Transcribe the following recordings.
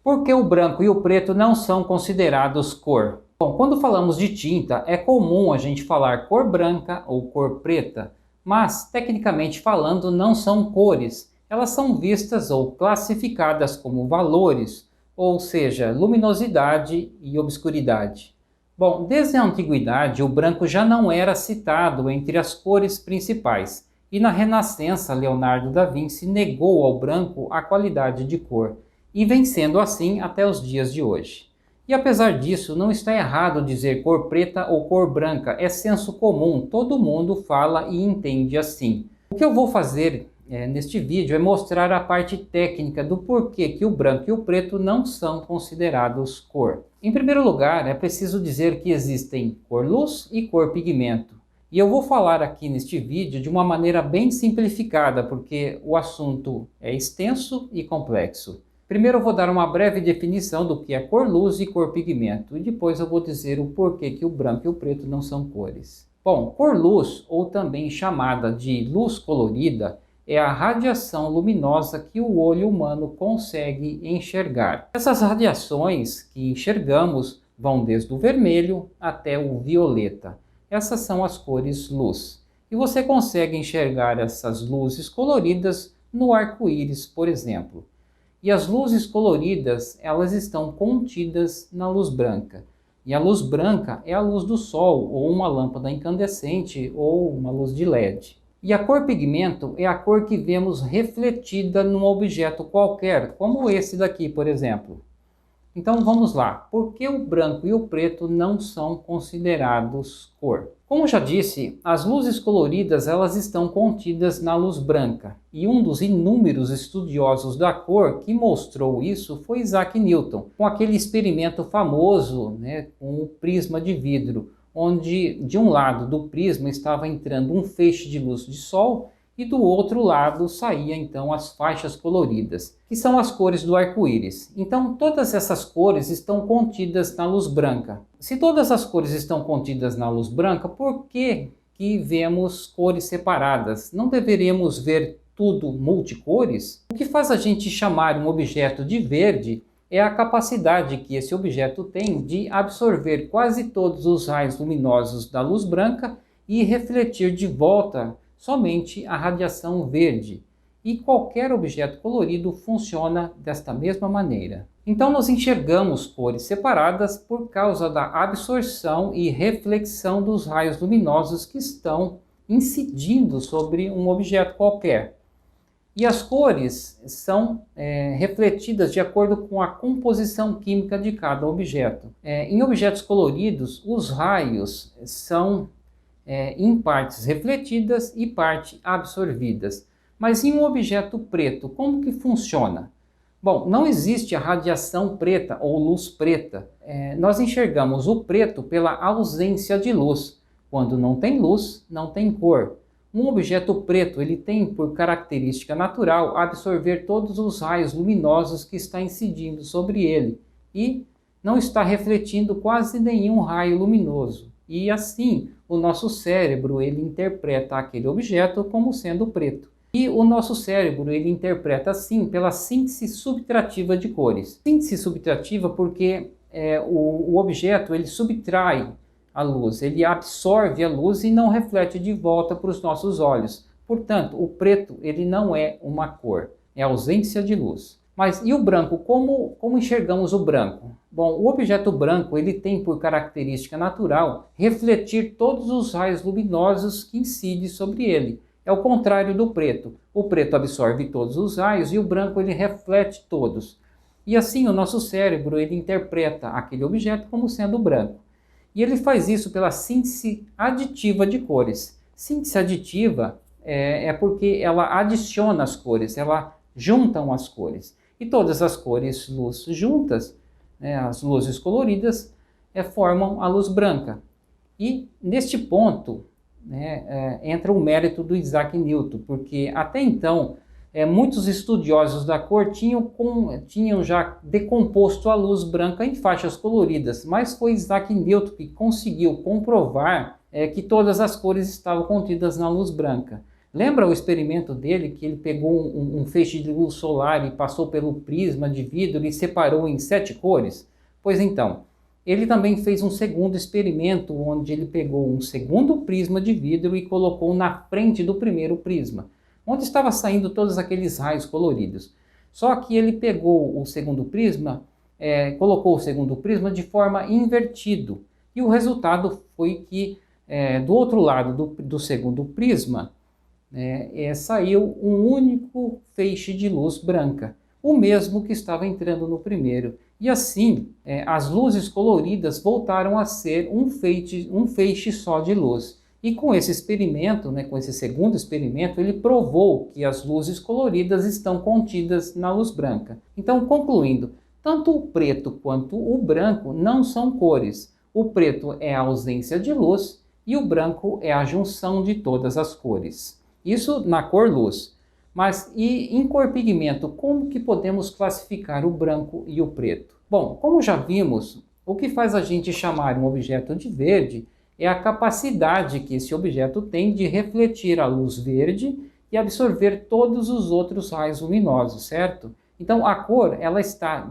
Por que o branco e o preto não são considerados cor? Bom, quando falamos de tinta, é comum a gente falar cor branca ou cor preta, mas, tecnicamente falando, não são cores. Elas são vistas ou classificadas como valores, ou seja, luminosidade e obscuridade. Bom, desde a antiguidade, o branco já não era citado entre as cores principais, e na Renascença, Leonardo da Vinci negou ao branco a qualidade de cor, e vem sendo assim até os dias de hoje. E apesar disso, não está errado dizer cor preta ou cor branca, é senso comum, todo mundo fala e entende assim. O que eu vou fazer neste vídeo é mostrar a parte técnica do porquê que o branco e o preto não são considerados cor. Em primeiro lugar, é preciso dizer que existem cor luz e cor pigmento. E eu vou falar aqui neste vídeo de uma maneira bem simplificada, porque o assunto é extenso e complexo. Primeiro eu vou dar uma breve definição do que é cor luz e cor pigmento, e depois eu vou dizer o porquê que o branco e o preto não são cores. Bom, cor luz, ou também chamada de luz colorida, é a radiação luminosa que o olho humano consegue enxergar. Essas radiações que enxergamos vão desde o vermelho até o violeta. Essas são as cores luz. E você consegue enxergar essas luzes coloridas no arco-íris, por exemplo. E as luzes coloridas, elas estão contidas na luz branca. E a luz branca é a luz do sol, ou uma lâmpada incandescente, ou uma luz de LED. E a cor pigmento é a cor que vemos refletida num objeto qualquer, como esse daqui, por exemplo. Então vamos lá, por que o branco e o preto não são considerados cor? Como já disse, as luzes coloridas elas estão contidas na luz branca, e um dos inúmeros estudiosos da cor que mostrou isso foi Isaac Newton, com aquele experimento famoso, com o prisma de vidro, onde de um lado do prisma estava entrando um feixe de luz de sol, e do outro lado saía então as faixas coloridas, que são as cores do arco-íris. Então todas essas cores estão contidas na luz branca. Se todas as cores estão contidas na luz branca, por que vemos cores separadas? Não deveríamos ver tudo multicores? O que faz a gente chamar um objeto de verde é a capacidade que esse objeto tem de absorver quase todos os raios luminosos da luz branca e refletir de volta somente a radiação verde, e qualquer objeto colorido funciona desta mesma maneira. Então nós enxergamos cores separadas por causa da absorção e reflexão dos raios luminosos que estão incidindo sobre um objeto qualquer. E as cores são refletidas de acordo com a composição química de cada objeto. Em objetos coloridos, os raios são em partes refletidas e parte absorvidas. Mas em um objeto preto, como que funciona? Bom, não existe a radiação preta ou luz preta. Nós enxergamos o preto pela ausência de luz. Quando não tem luz, não tem cor. Um objeto preto ele tem por característica natural absorver todos os raios luminosos que está incidindo sobre ele e não está refletindo quase nenhum raio luminoso. E assim, o nosso cérebro ele interpreta aquele objeto como sendo preto. E o nosso cérebro ele interpreta assim pela síntese subtrativa de cores. Síntese subtrativa porque o objeto ele subtrai a luz, ele absorve a luz e não reflete de volta para os nossos olhos. Portanto, o preto ele não é uma cor, é ausência de luz. Mas e o branco? Como enxergamos o branco? Bom, o objeto branco ele tem por característica natural refletir todos os raios luminosos que incidem sobre ele. É o contrário do preto. O preto absorve todos os raios e o branco ele reflete todos. E assim o nosso cérebro ele interpreta aquele objeto como sendo branco. E ele faz isso pela síntese aditiva de cores. Síntese aditiva é porque ela adiciona as cores, ela juntam as cores. E todas as cores luz juntas, as luzes coloridas, formam a luz branca. E neste ponto entra o mérito do Isaac Newton, porque até então muitos estudiosos da cor tinham já decomposto a luz branca em faixas coloridas, mas foi Isaac Newton que conseguiu comprovar que todas as cores estavam contidas na luz branca. Lembra o experimento dele, que ele pegou um feixe de luz solar e passou pelo prisma de vidro e separou em 7 cores? Pois então, ele também fez um segundo experimento, onde ele pegou um segundo prisma de vidro e colocou na frente do primeiro prisma, onde estava saindo todos aqueles raios coloridos. Só que ele pegou o segundo prisma, colocou o segundo prisma de forma invertido. E o resultado foi que, do outro lado do segundo prisma, saiu um único feixe de luz branca, o mesmo que estava entrando no primeiro. E assim, as luzes coloridas voltaram a ser um feixe só de luz. E com esse experimento, com esse segundo experimento, ele provou que as luzes coloridas estão contidas na luz branca. Então, concluindo, tanto o preto quanto o branco não são cores. O preto é a ausência de luz e o branco é a junção de todas as cores. Isso na cor luz. Mas e em cor pigmento, como que podemos classificar o branco e o preto? Bom, como já vimos, o que faz a gente chamar um objeto de verde é a capacidade que esse objeto tem de refletir a luz verde e absorver todos os outros raios luminosos, certo? Então a cor ela está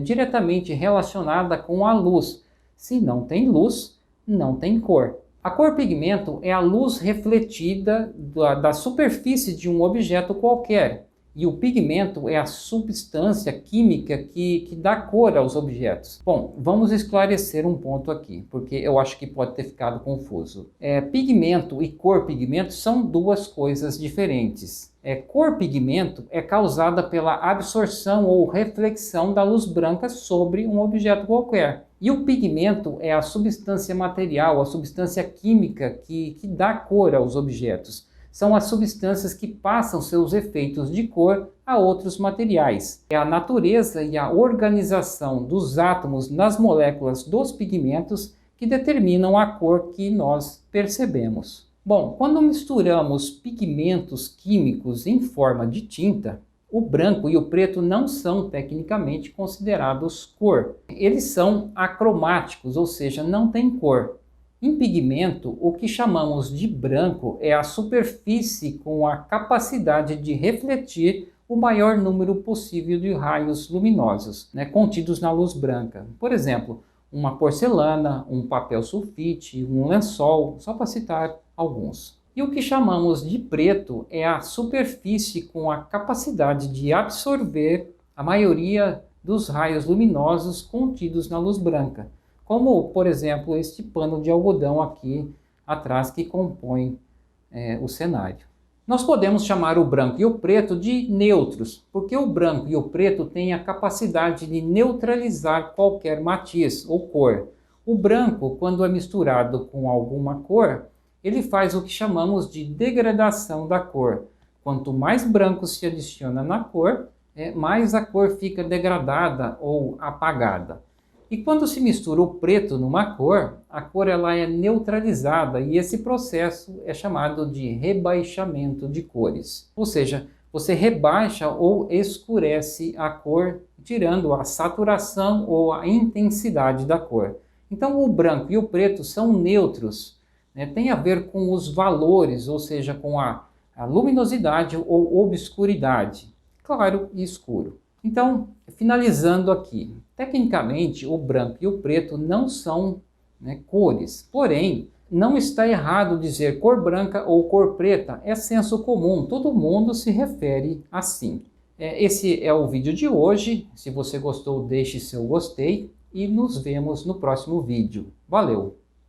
diretamente relacionada com a luz. Se não tem luz, não tem cor. A cor pigmento é a luz refletida da superfície de um objeto qualquer. E o pigmento é a substância química que dá cor aos objetos. Bom, vamos esclarecer um ponto aqui, porque eu acho que pode ter ficado confuso. Pigmento e cor pigmento são duas coisas diferentes. Cor pigmento é causada pela absorção ou reflexão da luz branca sobre um objeto qualquer. E o pigmento é a substância material, a substância química que dá cor aos objetos. São as substâncias que passam seus efeitos de cor a outros materiais. É a natureza e a organização dos átomos nas moléculas dos pigmentos que determinam a cor que nós percebemos. Bom, quando misturamos pigmentos químicos em forma de tinta, o branco e o preto não são tecnicamente considerados cor. Eles são acromáticos, ou seja, não têm cor. Em pigmento, o que chamamos de branco é a superfície com a capacidade de refletir o maior número possível de raios luminosos, contidos na luz branca. Por exemplo, uma porcelana, um papel sulfite, um lençol, só para citar alguns. E o que chamamos de preto é a superfície com a capacidade de absorver a maioria dos raios luminosos contidos na luz branca, como, por exemplo, este pano de algodão aqui atrás que compõe o cenário. Nós podemos chamar o branco e o preto de neutros, porque o branco e o preto têm a capacidade de neutralizar qualquer matiz ou cor. O branco, quando é misturado com alguma cor, ele faz o que chamamos de degradação da cor. Quanto mais branco se adiciona na cor, mais a cor fica degradada ou apagada. E quando se mistura o preto numa cor, a cor ela é neutralizada e esse processo é chamado de rebaixamento de cores. Ou seja, você rebaixa ou escurece a cor, tirando a saturação ou a intensidade da cor. Então o branco e o preto são neutros, tem a ver com os valores, ou seja, com a luminosidade ou obscuridade, claro e escuro. Então, finalizando aqui, tecnicamente o branco e o preto não são cores, porém, não está errado dizer cor branca ou cor preta, é senso comum, todo mundo se refere assim. Esse é o vídeo de hoje, se você gostou deixe seu gostei e nos vemos no próximo vídeo. Valeu!